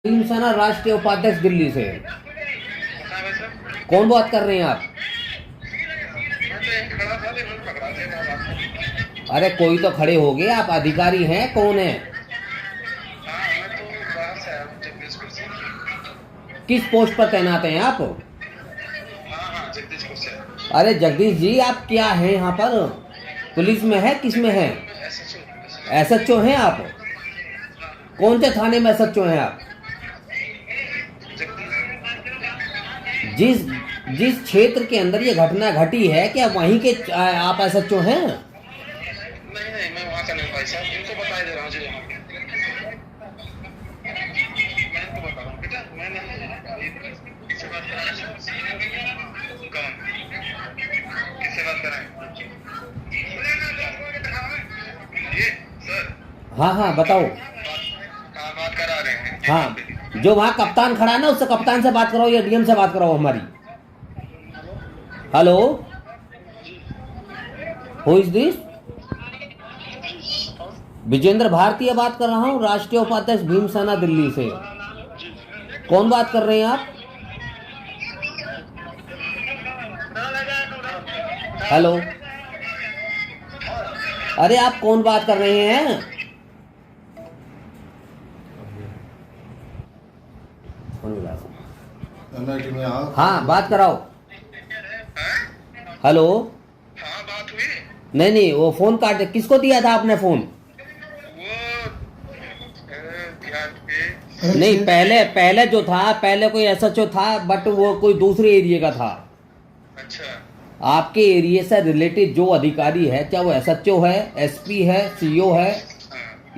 भीमसेना राष्ट्रीय उपाध्यक्ष दिल्ली से। कौन बात कर रहे हैं आप? अरे कोई तो खड़े हो गए, आप अधिकारी हैं? कौन है? किस पोस्ट पर तैनात हैं आप? अरे जगदीश जी, आप क्या हैं यहाँ पर? पुलिस में है? किस में है? SHO हैं आप? कौन से थाने में SHO हैं आप? जिस क्षेत्र के अंदर ये घटना घटी है, क्या वहीं के आप SHO हैं? नहीं, मैं वहाँ का नहीं भाई साहब, इनको बता दे रहा हूँ जी। मैं इनको बता रहा हूँ बेटा, मैं नहीं किससे बात कर रहा हूँ? कौन? किससे बात कर रहे हैं? ये सर। हाँ बताओ। कहाँ बात करा रहे हैं? हाँ, जो वहाँ कप्तान खड़ा है ना, उससे कप्तान से बात कराओ या DM से बात कराओ हमारी। Hello, who is this? Vijendra Bharatiya बात कर रहा हूँ, राष्ट्रीय उपाध्यक्ष भीमसेना दिल्ली से। कौन बात कर रहे हैं आप? हेलो, अरे आप कौन बात कर रहे हैं? हाँ, बात कराओ। हेलो। हाँ, बात हुई? नहीं, वो फोन काट। किसको दिया था आपने फोन? नहीं, पहले जो था, पहले कोई SHO था, बट वो कोई दूसरे एरिया का था। अच्छा। आपके एरिया से रिलेटेड जो अधिकारी है, चाहे वो SHO है, SP है, CO है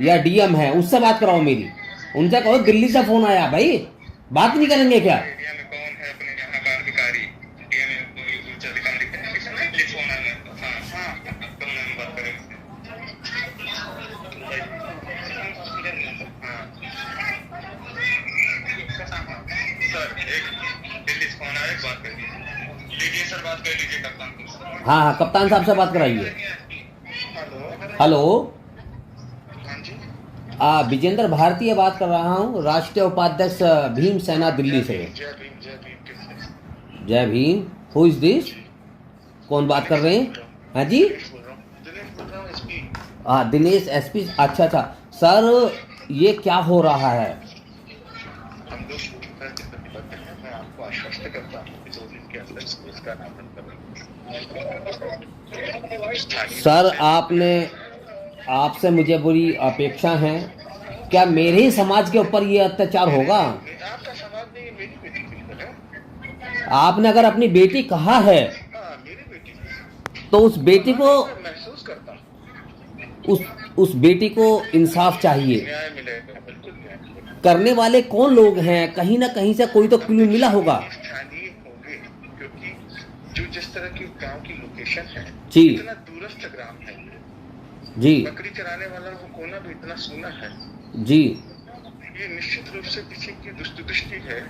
या DM है, उससे बात कराओ मेरी। उनसे कहो दिल्ली से फोन आया। भाई बात नहीं करेंगे क्या? एरिया में कौन है अपने यहाँ का अधिकारी? एरिया में कोई उच्च अधिकारी है? किसने फोन आया? हाँ, कौन है? बात करेंगे। सर, एक दिल्ली से फोन आया, एक बात करिए। लीजिए सर, बात कर लीजिए कप्तान को। हाँ, कप्तान साहब से बात कराइए। हेलो। हाँ जी। विजेंद्र भारतीय बात कर रहा हूँ, राष्ट्रीय उपाध्यक्ष भीमसेना दिल्ली से। जय भीम। जय भीम। Who is this? कौन बात कर रहे हैं? हाँ जी। दिनेश SP। अच्छा। सर, ये क्या हो रहा है? हम लोग के प्रतिबद्ध हैं। मैं आपको आश्वस्त करता हूँ कि 2 दिन के अंदर इसका नामकरण करेंगे। सर, आपसे मुझे बुरी अपेक्षा है। क्या मेरे ही समाज के ऊपर ये अत्याचार होगा? आपका समाज नहीं, मेरी बेटी बिल्कुल है। आपने अगर अपनी बेटी कहा है, मेरी बेटी, तो उस बेटी को महसूस करता हूँ, उस बेटी को इंसाफ चाहिए। न्याय मिलेगा, बिल्कुल न्याय मिलेगा। करने वाले कौन लोग हैं? कहीं ना कहीं से कोई तो क्लू मिला होगा। स्थानीय होंगे, क्योंकि जो जिस तरह की गांव की लोकेशन है जी, इतना दूरस्थ ग्राम है जी, बकरी चराने वाला वो कोना भी इतना सूना है जी। ये निश्चित रूप से किसी की दुष्टदृष्टि है,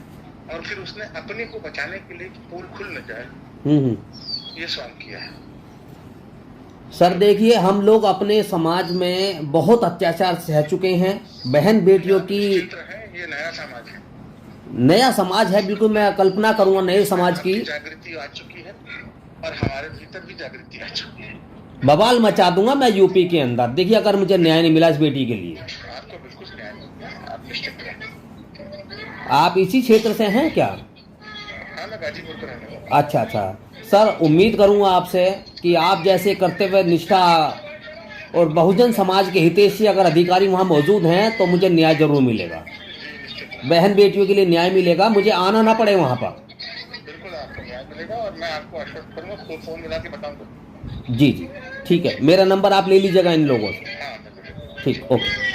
और फिर उसने अपने को बचाने के लिए पोल खुल न जाए, ये स्वान किया है। सर देखिए, हम लोग अपने समाज में बहुत अत्याचार सह चुके हैं। बहन बेटियों की क्षेत्र है, ये नया समाज है। नया समाज है, बिल्कुल मैं कल्पना करूंगा नए समाज की। जागृति आ चुकी है और हमारे भीतर भी जागृति आ चुकी है। बवाल मचा दूंगा मैं यूपी के अंदर। देखिए, अगर मुझे न्याय नहीं मिला इस बेटी के लिए। आपको बिल्कुल न्याय मिलेगा, आप निश्चित रहें। आप इसी क्षेत्र से हैं क्या? हाँ, मैं गाजीपुर का रहने वाला हूं। अच्छा। सर, उम्मीद करूंगा आपसे कि आप जैसे कर्तव्य निष्ठा और बहुजन समाज के हितैषी अगर अधिकारी वहां मौजूद हैं, तो मुझे न्याय जरूर मिलेगा। बहन बेटियों के लिए न्याय मिलेगा, मुझे आना ना पड़े वहां पर। बिल्कुल आपको न्याय मिलेगा, और मैं आपको आश्वस्त करूंगा, तो फोन मिला के बताऊंगा। जी, ठीक है। मेरा नंबर आप ले लीजिएगा इन लोगों से। हाँ, ठीक, ओके।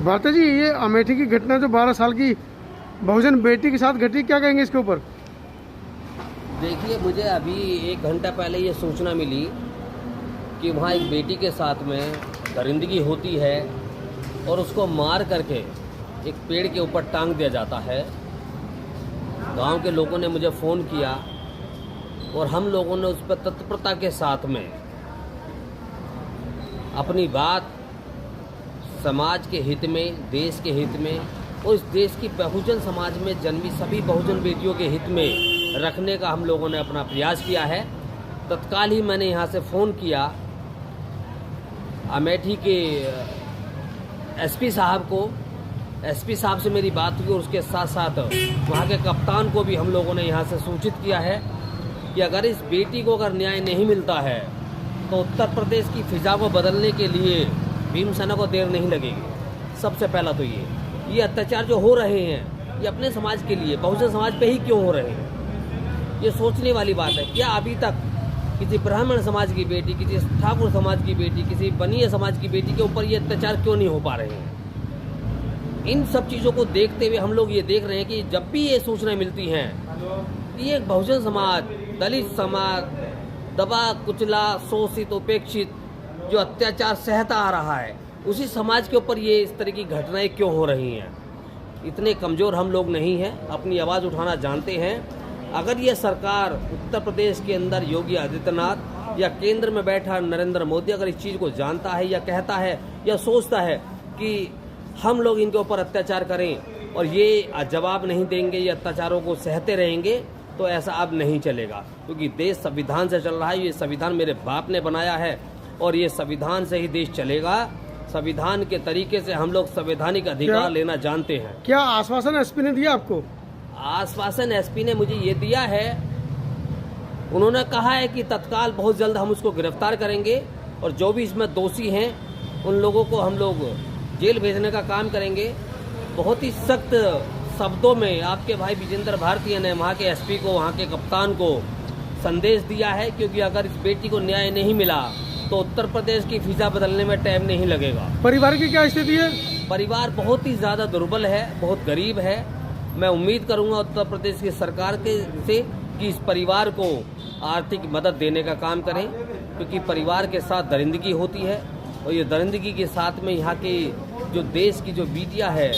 भारती जी, ये अमेठी की घटना जो 12 साल की बहुजन बेटी के साथ घटी, क्या कहेंगे इसके ऊपर? देखिए, मुझे अभी 1 घंटा पहले ये सूचना मिली कि वहाँ एक बेटी के साथ में दरिंदगी होती है और उसको मार करके एक पेड़ के ऊपर टांग दिया जाता है। गांव के लोगों ने मुझे फ़ोन किया और हम लोगों ने उस पर तत्परता के साथ में अपनी बात समाज के हित में, देश के हित में और इस देश की बहुजन समाज में जन्मी सभी बहुजन बेटियों के हित में रखने का हम लोगों ने अपना प्रयास किया है। तत्काल ही मैंने यहाँ से फ़ोन किया अमेठी के एसपी साहब को। एसपी साहब से मेरी बात हुई और उसके साथ साथ वहाँ के कप्तान को भी हम लोगों ने यहाँ से सूचित किया है कि अगर इस बेटी को अगर न्याय नहीं मिलता है तो उत्तर प्रदेश की फिजा को बदलने के लिए भीमसेना को देर नहीं लगेगी। सबसे पहला तो ये अत्याचार जो हो रहे हैं ये अपने समाज के लिए, बहुजन समाज पे ही क्यों हो रहे हैं, ये सोचने वाली बात है। क्या अभी तक किसी ब्राह्मण समाज की बेटी, किसी ठाकुर समाज की बेटी, किसी बनिया समाज की बेटी के ऊपर ये अत्याचार क्यों नहीं हो पा रहे हैं? इन सब चीज़ों को देखते हुए हम लोग ये देख रहे हैं कि जब भी ये सूचनाएं मिलती हैं कि एक बहुजन समाज, दलित समाज, दबा कुचला, शोषित, उपेक्षित जो अत्याचार सहता आ रहा है, उसी समाज के ऊपर ये इस तरह की घटनाएं क्यों हो रही हैं? इतने कमज़ोर हम लोग नहीं हैं, अपनी आवाज़ उठाना जानते हैं। अगर ये सरकार उत्तर प्रदेश के अंदर योगी आदित्यनाथ या केंद्र में बैठा नरेंद्र मोदी अगर इस चीज़ को जानता है या कहता है या सोचता है कि हम लोग इनके ऊपर अत्याचार करें और ये जवाब नहीं देंगे, ये अत्याचारों को सहते रहेंगे, तो ऐसा अब नहीं चलेगा। क्योंकि देश संविधान से चल रहा है। ये संविधान मेरे बाप ने बनाया है और ये संविधान से ही देश चलेगा। संविधान के तरीके से हम लोग संवैधानिक अधिकार लेना जानते हैं। क्या आश्वासन एसपी ने दिया आपको? आश्वासन एसपी ने मुझे ये दिया है, उन्होंने कहा है कि तत्काल बहुत जल्द हम उसको गिरफ्तार करेंगे और जो भी इसमें दोषी हैं उन लोगों को हम लोग जेल भेजने का काम करेंगे। बहुत ही सख्त शब्दों में आपके भाई विजेंद्र भारती ने वहाँ के एसपी को, वहाँ के कप्तान को संदेश दिया है, क्योंकि अगर इस बेटी को न्याय नहीं मिला तो उत्तर प्रदेश की फिजा बदलने में टाइम नहीं लगेगा। परिवार की क्या स्थिति है? परिवार बहुत ही ज़्यादा दुर्बल है, बहुत गरीब है। मैं उम्मीद करूंगा उत्तर प्रदेश की सरकार से कि इस परिवार को आर्थिक मदद देने का काम करें, क्योंकि परिवार के साथ दरिंदगी होती है और ये दरिंदगी के साथ में यहाँ के जो देश की जो मीडिया है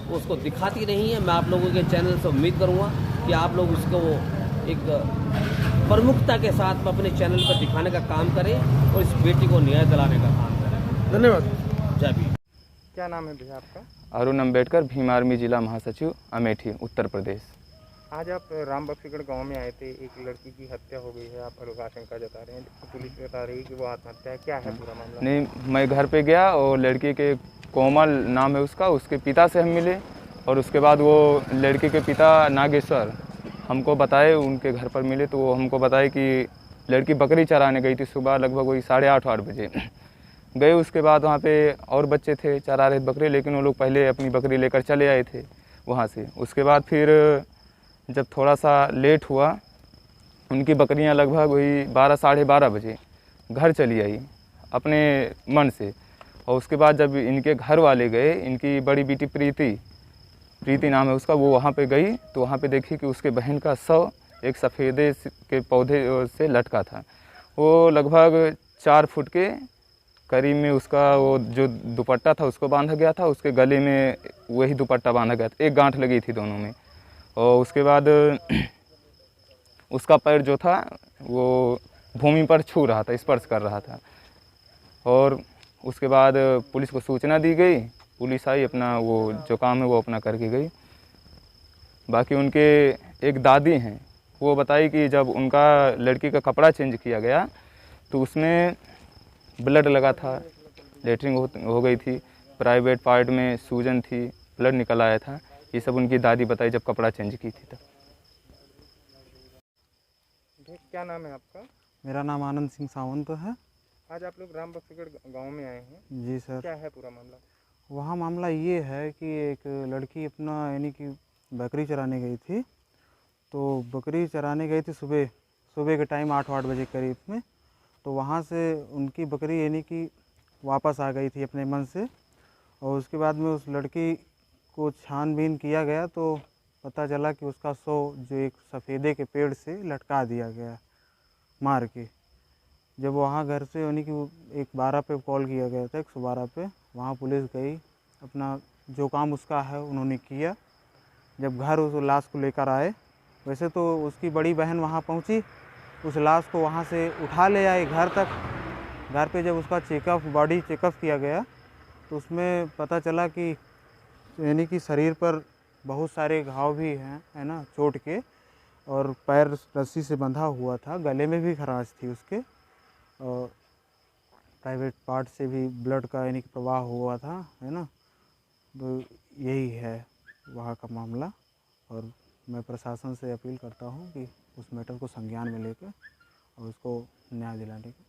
वो उसको दिखाती नहीं है। मैं आप लोगों के चैनल से उम्मीद करूँगा कि आप लोग उसको एक प्रमुखता के साथ में अपने चैनल पर दिखाने का काम करें और इस बेटी को न्याय दिलाने का काम करें। धन्यवाद। जय भीम। क्या नाम है भैया आपका? अरुण अम्बेडकर, भीम आर्मी जिला महासचिव, अमेठी, उत्तर प्रदेश। आज आप राम बख्शीगढ़ गांव में आए थे, एक लड़की की हत्या हो गई है, आप लोग आशंका जता रहे हैं, पुलिस बता रही है कि वो आत्महत्या है, क्या है पूरा मामला? नहीं, मैं घर पे गया और लड़की के कोमल नाम है उसका, उसके पिता से हम मिले और उसके बाद वो लड़की के पिता नागेश्वर हमको बताए, उनके घर पर मिले तो वो हमको बताए कि लड़की बकरी चराने गई थी सुबह लगभग वही 8:30 बजे गए। उसके बाद वहाँ पे और बच्चे थे चरा रहे बकरी, लेकिन वो लोग पहले अपनी बकरी लेकर चले आए थे वहाँ से। उसके बाद फिर जब थोड़ा सा लेट हुआ, उनकी बकरियाँ लगभग वही 12 साढ़े 12 बजे घर चली आई अपने मन से। और उसके बाद जब इनके घर वाले गए, इनकी बड़ी बेटी प्रीति नाम है उसका, वो वहाँ पे गई तो वहाँ पे देखी कि उसके बहन का शव एक सफ़ेदे के पौधे से लटका था। वो लगभग 4 फुट के करीब में उसका वो जो दुपट्टा था उसको बांधा गया था, उसके गले में वही दुपट्टा बांधा गया था, एक गांठ लगी थी दोनों में। और उसके बाद उसका पैर जो था वो भूमि पर छू रहा था, स्पर्श कर रहा था। और उसके बाद पुलिस को सूचना दी गई, पुलिस आई, अपना वो जो काम है वो अपना करके गई। बाकी उनके एक दादी हैं, वो बताई कि जब उनका लड़की का कपड़ा चेंज किया गया तो उसमें ब्लड लगा था, लेटरिंग हो गई थी, प्राइवेट पार्ट में सूजन थी, ब्लड निकल आया था। ये सब उनकी दादी बताई जब कपड़ा चेंज की थी तब। क्या नाम है आपका? मेरा नाम आनंद सिंह सावंत है। आज आप लोग राम बख्शीगढ़ गांव में आए हैं, जी सर। क्या है पूरा मामला? वहाँ मामला ये है कि एक लड़की अपना यानी कि बकरी चराने गई थी, तो बकरी चराने गई थी सुबह के टाइम 8 बजे करीब में। तो वहाँ से उनकी बकरी यानी कि वापस आ गई थी अपने मन से। और उसके बाद में उस लड़की को छानबीन किया गया तो पता चला कि उसका शव जो एक सफ़ेदे के पेड़ से लटका दिया गया मार के। जब वहाँ घर से यानी कि 112 पे कॉल किया गया था, 112 पे, वहाँ पुलिस गई, अपना जो काम उसका है उन्होंने किया। जब घर उस लाश को लेकर आए, वैसे तो उसकी बड़ी बहन वहाँ पहुँची, उस लाश को वहाँ से उठा ले आए घर तक। घर पे जब उसका चेकअप बॉडी चेकअप किया गया तो उसमें पता चला कि यानी कि शरीर पर बहुत सारे घाव भी हैं, है ना, चोट के, और पैर रस्सी से बंधा हुआ था, गले में भी खरांच थी उसके, और प्राइवेट पार्ट से भी ब्लड का यानी कि प्रवाह हुआ था, है ना। तो यही है वहाँ का मामला, और मैं प्रशासन से अपील करता हूँ कि उस मैटर को संज्ञान में लेकर और उसको न्याय दिलाने की।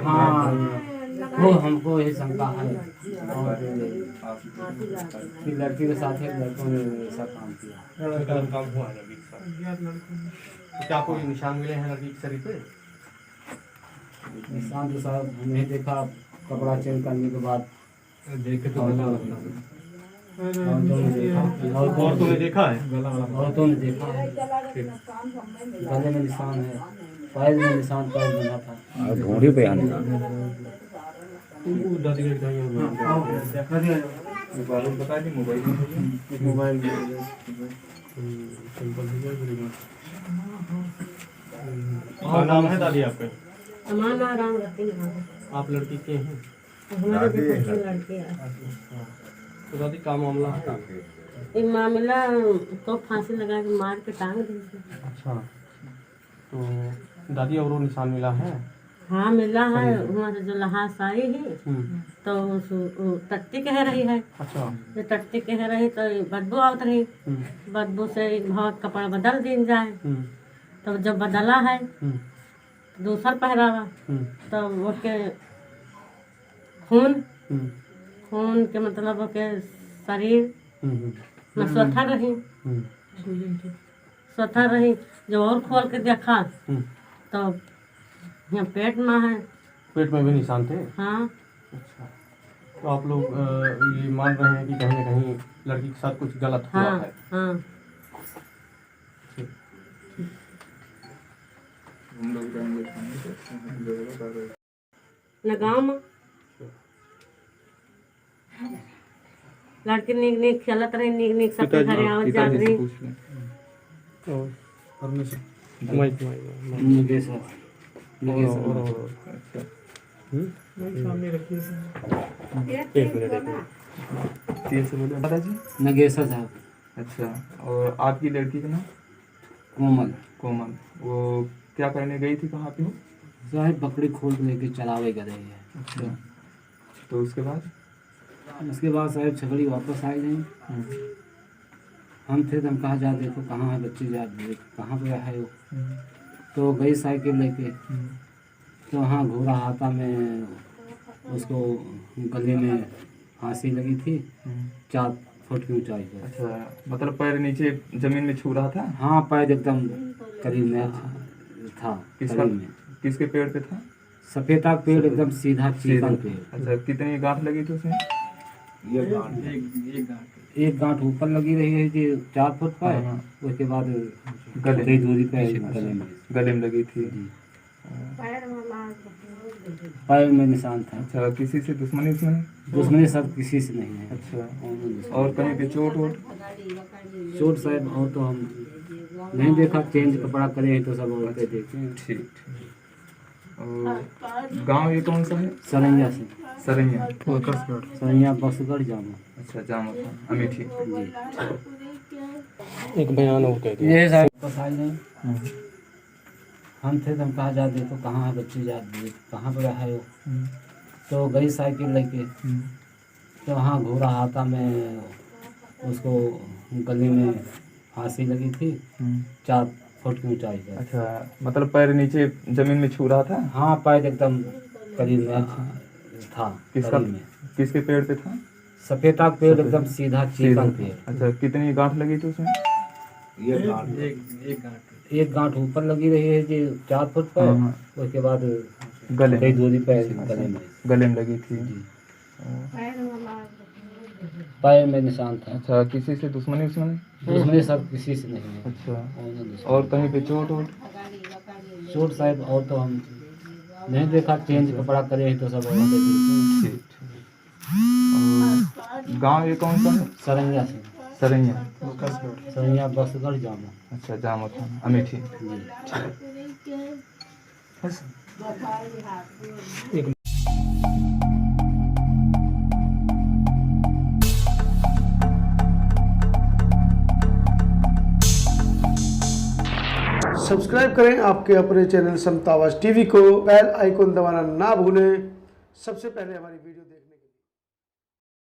हाँ, वो हमको ये शंका है और कि लड़की के साथ एक लड़कों ने ऐसा काम किया। काम हुआ है लड़की के साथ। क्या कोई निशान मिले हैं लड़की के शरीर पे? निशान तो साहब नहीं देखा, कपड़ा चेंज करने के बाद देखे तो औरतों ने देखा है? औरतों ने देखा है, गले में निशान है, पैर में निशान, पैर बना था, ढूंढी पे आने बता दी मोबाइल क्या नाम है दादी आपका? हमारा नाम रतन है। आप लड़की के हैं? हमारे भी लड़के हैं। तो दादी क्या मामला है? ये मामला तो फांसी लगा के मार के टांग दी थी। अच्छा, तो दादी और वो निशान मिला है? हाँ मिला है, वहाँ से जो लहास आई है तो टट्टी कह रही है। अच्छा, ये टट्टी कह रही तो बदबू आवत रही, बदबू से बहुत कपड़ा बदल दिन जाए, तो जब बदला है दूसर पहरावा तो वो के खून के मतलब के शरीर में स्वथा रही जब और खोल के देखा तो यहाँ पेट में है। पेट में भी निशान थे? हाँ। अच्छा, तो आप लोग ये मान रहे हैं कि कहीं ना कहीं लड़की के साथ कुछ गलत हुआ है? हाँ। न गाँव में लड़की नीक नीक खेलत रही, नीक नीक सबके घरे आवत जात रही। नगेशा साहब। अच्छा, और आपकी लड़की का नाम? कोमल। कोमल। वो क्या करने गई थी, कहाँ पे हो? साहब बकरी खोल लेके चलावे कर रही है। अच्छा, तो उसके बाद साहब छकड़ी वापस आई नहीं, हम थे तो हम कहा जा देखो कहाँ है बच्ची, जा देखो कहाँ पे है वो। तो गई साइकिल लेके, तो हाँ घोड़ा हाथा में उसको गले में फांसी लगी थी 4 फुट की ऊंचाई पर। अच्छा, मतलब पैर नीचे जमीन में छू रहा था? हाँ, पैर एकदम करीब में था। किसके पेड़ पे था? सफेदा पेड़ एकदम सीधा चीकन पेड़। अच्छा, कितनी गांठ लगी थी उसमें? एक गांठ ऊपर लगी रही है जी 4 फुट पर, उसके बाद गले दूरी पे गले में लगी थी। पैर में निशान था। अच्छा, किसी से दुश्मनी सब किसी से नहीं है। अच्छा, और कहीं पे चोट साहब और तो हम नहीं देखा, चेंज कपड़ा करे तो सब औरतें देखे हैं। ठीक। और गांव ये कौन सा है? सरैया से। सरैया बक्सगढ़ जामा। अच्छा, जामा था, अमेठी। एक बयान और कह ये साहब वापस आई नहीं, हम थे तो हम कहा जा देखो कहाँ है बच्ची, जा देखो कहाँ पे है वो। तो गई साइकिल लेके, तो हाँ घोड़ा हाथा में उसको गले में फांसी लगी थी 4 फुट की ऊंचाई पर। अच्छा, मतलब पैर नीचे जमीन में छू रहा था? हाँ, पैर एकदम करीब में था। किसके पेड़ पे था? सफेदा पेड़ एकदम सीधा चीकन पेड़। अच्छा, कितनी गांठ लगी थी उसमें? एक गांठ ऊपर लगी रही है जी 4 फुट पर, उसके बाद गले दूरी पे गले में लगी थी। पैर में निशान था। अच्छा, किसी से दुश्मनी सब किसी से नहीं है। अच्छा, और कहीं पे चोट साहब और तो हम नहीं देखा, चेंज कपड़ा करे तो सब औरतें देखे। गांव ये कौन सा है? सरैया से। सरैया। सरैया बसगढ़ जामा। अच्छा, जामा थाना अमेठी। सब्सक्राइब करें आपके अपने चैनल समता आवाज़ टीवी को, बेल आइकन दबाना ना भूलें, सबसे पहले हमारी वीडियो